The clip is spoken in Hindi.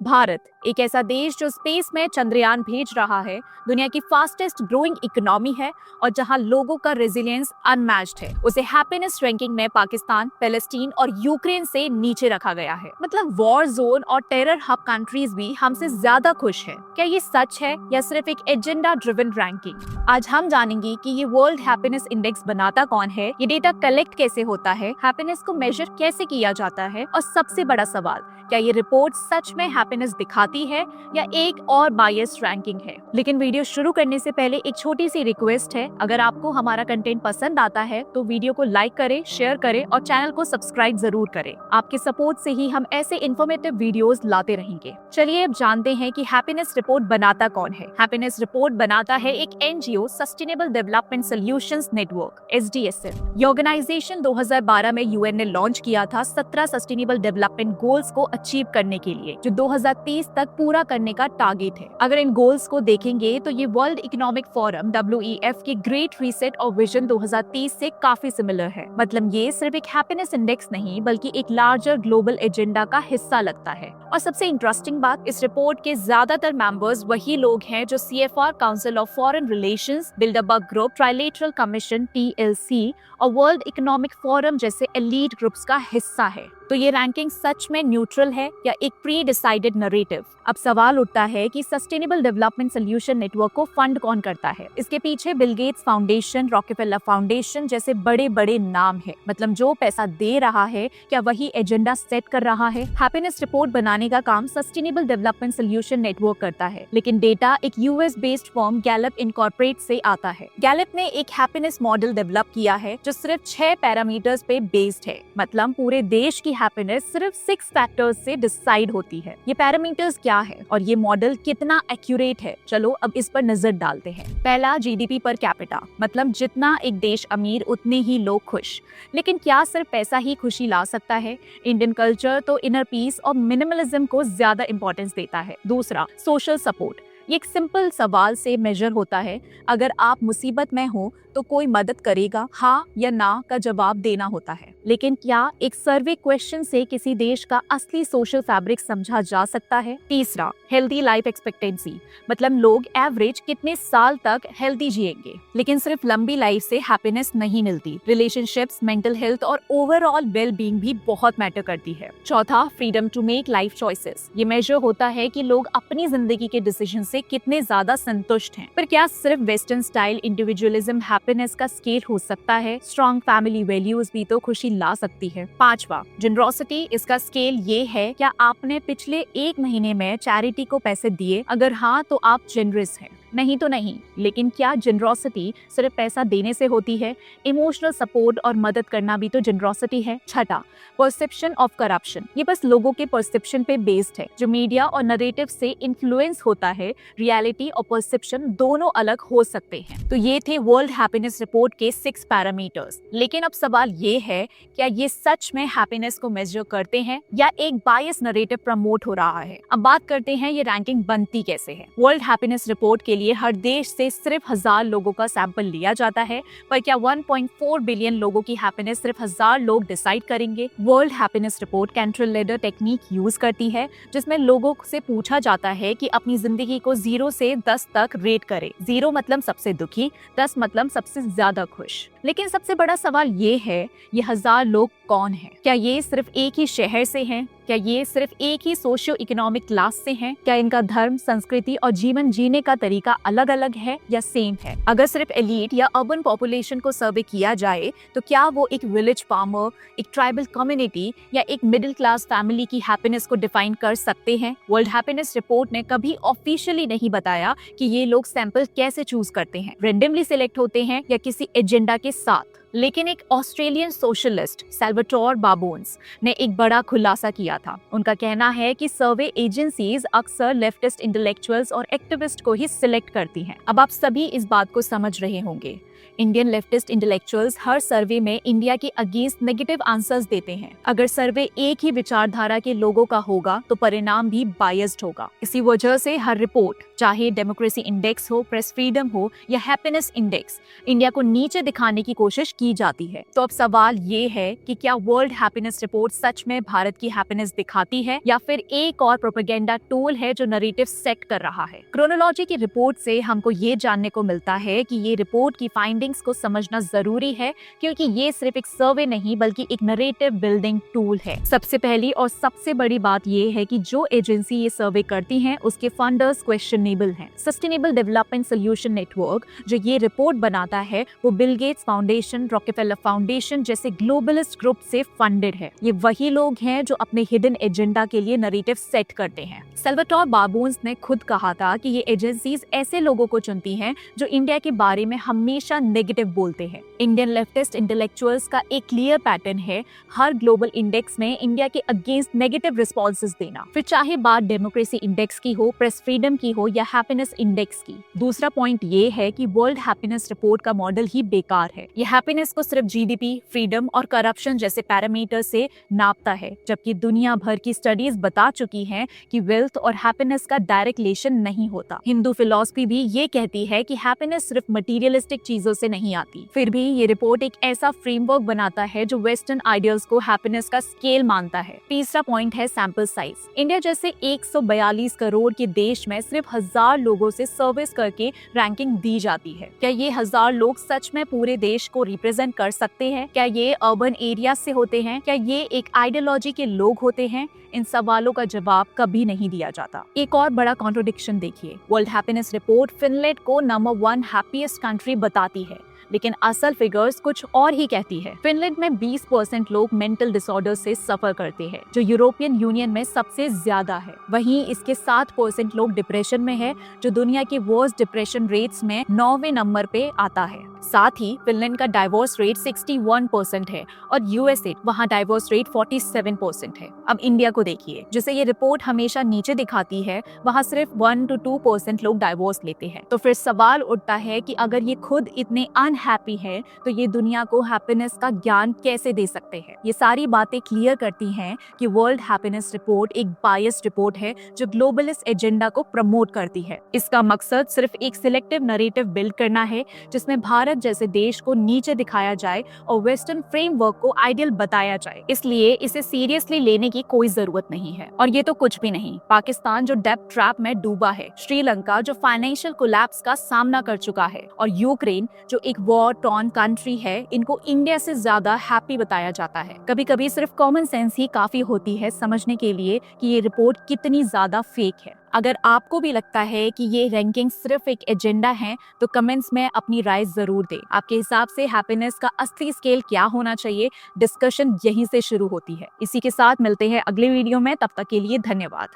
भारत एक ऐसा देश जो स्पेस में चंद्रयान भेज रहा है, दुनिया की फास्टेस्ट ग्रोइंग इकोनॉमी है और जहां लोगों का रेजिलियंस अनमैच्ड है। उसे हैप्पीनेस रैंकिंग में पाकिस्तान, पैलेस्टीन और यूक्रेन से नीचे रखा गया है। मतलब वॉर जोन और टेरर हब कंट्रीज भी हमसे ज्यादा खुश है। क्या ये सच है या सिर्फ एक एजेंडा ड्रिवन रैंकिंग? आज हम जानेंगे कि ये वर्ल्ड हैप्पीनेस इंडेक्स बनाता कौन है, ये डेटा कलेक्ट कैसे होता है, हैप्पीनेस को मेजर कैसे किया जाता है और सबसे बड़ा सवाल, क्या ये रिपोर्ट सच में हैप्पीनेस दिखाती है या एक और बायस रैंकिंग है? लेकिन वीडियो शुरू करने से पहले एक छोटी सी रिक्वेस्ट है, अगर आपको हमारा कंटेंट पसंद आता है तो वीडियो को लाइक करें, शेयर करें और चैनल को सब्सक्राइब जरूर करें। आपके सपोर्ट से ही हम ऐसे इन्फॉर्मेटिव वीडियोस लाते रहेंगे। चलिए अब जानते हैं कि हैप्पीनेस रिपोर्ट बनाता कौन है। हैप्पीनेस रिपोर्ट बनाता है एक NGO, sustainable development solutions network, SDSN। ये ऑर्गेनाइजेशन 2012 में यूएन ने लॉन्च किया था 17 सस्टेनेबल डेवलपमेंट गोल्स को अचीव करने के लिए, जो 2030 तक पूरा करने का टारगेट है। अगर इन गोल्स को देखेंगे तो ये वर्ल्ड इकोनॉमिक फोरम WEF के ग्रेट रीसेट और विजन 2030 से काफी सिमिलर है। मतलब ये सिर्फ एक हैप्पीनेस इंडेक्स नहीं बल्कि एक लार्जर ग्लोबल एजेंडा का हिस्सा लगता है। और सबसे इंटरेस्टिंग बात, इस रिपोर्ट के ज्यादातर मेंबर्स वही लोग हैं जो CFR, council of foreign relations, Bilderberg group, trilateral commission TLC और वर्ल्ड इकोनॉमिक फोरम जैसे एलीट ग्रुप्स का हिस्सा है। तो ये रैंकिंग सच में न्यूट्रल है या एक प्री डिसाइडेड नरेटिव? अब सवाल उठता है कि सस्टेनेबल डेवलपमेंट सॉल्यूशन नेटवर्क को फंड कौन करता है? इसके पीछे बिल गेट्स फाउंडेशन, रॉकेफेलर फाउंडेशन जैसे बड़े बड़े नाम है। मतलब जो पैसा दे रहा है, क्या वही एजेंडा सेट कर रहा है? हैप्पीनेस रिपोर्ट बनाने का काम सस्टेनेबल डेवलपमेंट सॉल्यूशन नेटवर्क करता है, लेकिन डेटा एक US based firm Gallup incorporate से आता है। गैलप ने एक हैप्पीनेस मॉडल डेवलप किया है जो सिर्फ 6 पैरामीटर्स पे बेस्ड है। मतलब पूरे देश की हैप्पीनेस सिर्फ 6 फैक्टर्स से डिसाइड होती है। ये पैरामीटर्स क्या है और ये मॉडल कितना एक्यूरेट है? चलो अब इस पर नजर डालते हैं। पहला, GDP पर कैपिटा, मतलब जितना एक देश अमीर उतने ही लोग खुश। लेकिन क्या सिर्फ पैसा ही खुशी ला सकता है? इंडियन कल्चर तो इनर पीस और मिनिमलिज्म को ज्यादा इंपॉर्टेंस देता है। दूसरा, सोशल सपोर्ट। ये एक सिंपल सवाल से मेजर होता है, अगर आप मुसीबत में हो तो कोई मदद करेगा? हाँ या ना का जवाब देना होता है। लेकिन क्या एक सर्वे क्वेश्चन से किसी देश का असली सोशल फैब्रिक समझा जा सकता है? तीसरा, हेल्दी लाइफ एक्सपेक्टेंसी, मतलब लोग एवरेज कितने साल तक हेल्दी जिएंगे। लेकिन सिर्फ लंबी लाइफ से हैप्पीनेस नहीं मिलती, रिलेशनशिप्स, मेंटल हेल्थ और ओवरऑल वेल बीइंग भी बहुत मैटर करती है। चौथा, freedom to make life choices. ये मेजर होता है कि लोग अपनी जिंदगी के डिसीजन से कितने ज्यादा संतुष्ट हैं। पर क्या सिर्फ वेस्टर्न स्टाइल इंडिविजुअलिज्म हैप्पीनेस का स्केल हो सकता है? स्ट्रॉन्ग फैमिली वैल्यूज भी तो खुशी ला सकती है। पांचवा, जनरोसिटी। इसका स्केल ये है, क्या आपने पिछले 1 महीने में चैरिटी को पैसे दिए? अगर हाँ तो आप जेनरस हैं, नहीं तो नहीं। लेकिन क्या जनरोसिटी सिर्फ पैसा देने से होती है? इमोशनल सपोर्ट और मदद करना भी तो जनरोसिटी है। छठा, परसेप्शन ऑफ करप्शन। ये बस लोगों के परसेप्शन पे बेस्ड है, जो मीडिया और नरेटिव से इन्फ्लुएंस होता है। रियलिटी और परसेप्शन दोनों अलग हो सकते हैं। तो ये थे वर्ल्ड हैप्पीनेस रिपोर्ट के 6 पैरामीटर्स। लेकिन अब सवाल ये है, क्या ये सच में हैप्पीनेस को मेजर करते हैं या एक बायस नरेटिव प्रमोट हो रहा है? अब बात करते हैं ये रैंकिंग बनती कैसे है। वर्ल्ड हैप्पीनेस रिपोर्ट के लिए हर देश से सिर्फ 1000 लोगों का सैंपल लिया जाता है, पर क्या 1.4 बिलियन लोगों की हैप्पीनेस सिर्फ 1000 लोग डिसाइड करेंगे? World happiness report Cantril ladder technique use करती है, जिसमें लोगों से पूछा जाता है कि अपनी जिंदगी को 0 से 10 तक रेट करें। 0 मतलब सबसे दुखी, 10 मतलब सबसे ज्यादा खुश। लेकिन सबसे बड़ा सवाल ये है, ये 1000 लोग कौन हैं? क्या ये सिर्फ एक ही शहर से हैं? क्या ये सिर्फ एक ही सोशियो इकोनॉमिक क्लास से हैं? क्या इनका धर्म, संस्कृति और जीवन जीने का तरीका अलग अलग है या सेम है? अगर सिर्फ एलीट या अर्बन पॉपुलेशन को सर्वे किया जाए तो क्या वो एक विलेज फार्मर, एक ट्राइबल कम्युनिटी या एक मिडिल क्लास फैमिली की हैप्पीनेस को डिफाइन कर सकते हैं? वर्ल्ड हैप्पीनेस रिपोर्ट ने कभी ऑफिशियली नहीं बताया कि ये लोग सैंपल कैसे चूज करते हैं, रेंडमली सिलेक्ट होते हैं या किसी एजेंडा के साथ। लेकिन एक ऑस्ट्रेलियन सोशलिस्ट, सैल्वाटोर बाबोन्स, ने एक बड़ा खुलासा किया था। उनका कहना है कि सर्वे एजेंसीज अक्सर लेफ्टिस्ट इंटेलेक्चुअल्स और एक्टिविस्ट को ही सिलेक्ट करती हैं। अब आप सभी इस बात को समझ रहे होंगे। इंडियन लेफ्टिस्ट इंटेलेक्चुअल्स हर सर्वे में इंडिया के अगेंस्ट नेगेटिव आंसर्स देते हैं। अगर सर्वे एक ही विचारधारा के लोगों का होगा तो परिणाम भी बायस्ड होगा। इसी वजह से हर रिपोर्ट, चाहे डेमोक्रेसी इंडेक्स हो, प्रेस फ्रीडम हो या हैप्पीनेस इंडेक्स, इंडिया को नीचे दिखाने की कोशिश की जाती है। तो अब सवाल ये है कि क्या वर्ल्ड हैप्पीनेस रिपोर्ट सच में भारत की हैप्पीनेस दिखाती है या फिर एक और प्रोपेगेंडा टूल है जो नैरेटिव सेट कर रहा है। क्रोनोलॉजी की रिपोर्ट से हमको ये जानने को मिलता है कि ये रिपोर्ट की फाइंडिंग्स को समझना जरूरी है, क्योंकि ये सिर्फ एक सर्वे नहीं बल्कि एक नैरेटिव बिल्डिंग टूल है। सबसे पहली और सबसे बड़ी बात ये है कि जो एजेंसी ये सर्वे करती है उसके फंडर्स क्वेश्चनेबल हैं। सस्टेनेबल डेवलपमेंट सोल्यूशन नेटवर्क जो ये रिपोर्ट बनाता है वो बिल गेट्स फाउंडेशन, रॉकेफेलर फाउंडेशन जैसे ग्लोबलिस्ट ग्रुप से फंडेड है। ये वही लोग हैं जो अपने हिडन एजेंडा के लिए नैरेटिव सेट करते हैं। सल्वाटोर बाबून्स ने खुद कहा था कि ये एजेंसीज ऐसे लोगों को चुनती हैं जो इंडिया के बारे में हमेशा नेगेटिव बोलते हैं। इंडियन लेफ्टिस्ट इंटेलेक्चुअल्स का एक क्लियर पैटर्न है हर ग्लोबल इंडेक्स में इंडिया के अगेंस्ट नेगेटिव रिस्पॉन्सेज देना, फिर चाहे बात डेमोक्रेसी इंडेक्स की हो, प्रेस फ्रीडम की हो या हैप्पीनेस इंडेक्स की। दूसरा पॉइंट ये है कि वर्ल्ड हैप्पीनेस रिपोर्ट का मॉडल ही बेकार है। ये हैप्पीनेस को सिर्फ जीडीपी, फ्रीडम और करप्शन जैसे पैरामीटर से नापता है, जबकि दुनिया भर की स्टडीज बता चुकी हैं कि वेल्थ और हैप्पीनेस का डायरेक्ट रिलेशन नहीं होता। हिंदू फिलॉसफी भी ये कहती है कि हैप्पीनेस सिर्फ मटेरियलिस्टिक चीजों से नहीं आती। फिर भी ये रिपोर्ट एक ऐसा फ्रेमवर्क बनाता है जो वेस्टर्न आइडियल्स को हैप्पीनेस का स्केल मानता है। तीसरा पॉइंट है सैंपल साइज। इंडिया जैसे 142 करोड़ के देश में सिर्फ 1000 लोगों से सर्विस करके रैंकिंग दी जाती है। क्या ये 1000 लोग सच में पूरे देश को रिप्रेजेंट कर सकते हैं? क्या ये अर्बन एरिया से होते हैं? क्या ये एक आइडियोलॉजी के लोग होते हैं? इन सवालों का जवाब कभी नहीं दिया जाता। एक और बड़ा कॉन्ट्रडिक्शन देखिए, वर्ल्ड हैप्पीनेस रिपोर्ट फिनलैंड को नंबर 1 हैप्पीएस्ट कंट्री बताती है, लेकिन असल फिगर्स कुछ और ही कहती है। फिनलैंड में 20% लोग मेंटल डिसऑर्डर से सफर करते हैं, जो यूरोपियन यूनियन में सबसे ज्यादा है। वहीं इसके 7% लोग डिप्रेशन में है, जो दुनिया के वर्स्ट डिप्रेशन रेट्स में 9वें नंबर पे आता है। साथ ही फिनलैंड का डाइवोर्स रेट 61% है और यूएसए वहाँ डाइवोर्स रेट 47% है। अब इंडिया को देखिए, जिसे ये रिपोर्ट हमेशा नीचे दिखाती है, वहाँ सिर्फ 1 to 2% लोग डाइवोर्स लेते हैं। तो फिर सवाल उठता है कि अगर ये खुद इतने अनहैप्पी है तो ये दुनिया को हैप्पीनेस का ज्ञान कैसे दे सकते हैं? ये सारी बातें क्लियर करती हैं कि वर्ल्ड हैप्पीनेस रिपोर्ट एक बायस्ड रिपोर्ट है जो ग्लोबलिस्ट एजेंडा को प्रमोट करती है। इसका मकसद सिर्फ एक सिलेक्टिव नैरेटिव बिल्ड करना है जिसमें भारत जैसे देश को नीचे दिखाया जाए और वेस्टर्न फ्रेमवर्क को आइडियल बताया जाए। इसलिए इसे सीरियसली लेने की कोई जरूरत नहीं है। और ये तो कुछ भी नहीं, पाकिस्तान जो डेब्ट ट्रैप में डूबा है, श्रीलंका जो फाइनेंशियल कोलैप्स का सामना कर चुका है और यूक्रेन जो एक वॉर टॉर्न कंट्री है, इनको इंडिया से ज्यादा हैप्पी बताया जाता है। कभी कभी सिर्फ कॉमन सेंस ही काफी होती है समझने के लिए कि ये रिपोर्ट कितनी ज्यादा फेक है। अगर आपको भी लगता है कि ये रैंकिंग सिर्फ एक एजेंडा है तो कमेंट्स में अपनी राय जरूर दें। आपके हिसाब से हैप्पीनेस का असली स्केल क्या होना चाहिए? डिस्कशन यहीं से शुरू होती है। इसी के साथ मिलते हैं अगले वीडियो में, तब तक के लिए धन्यवाद।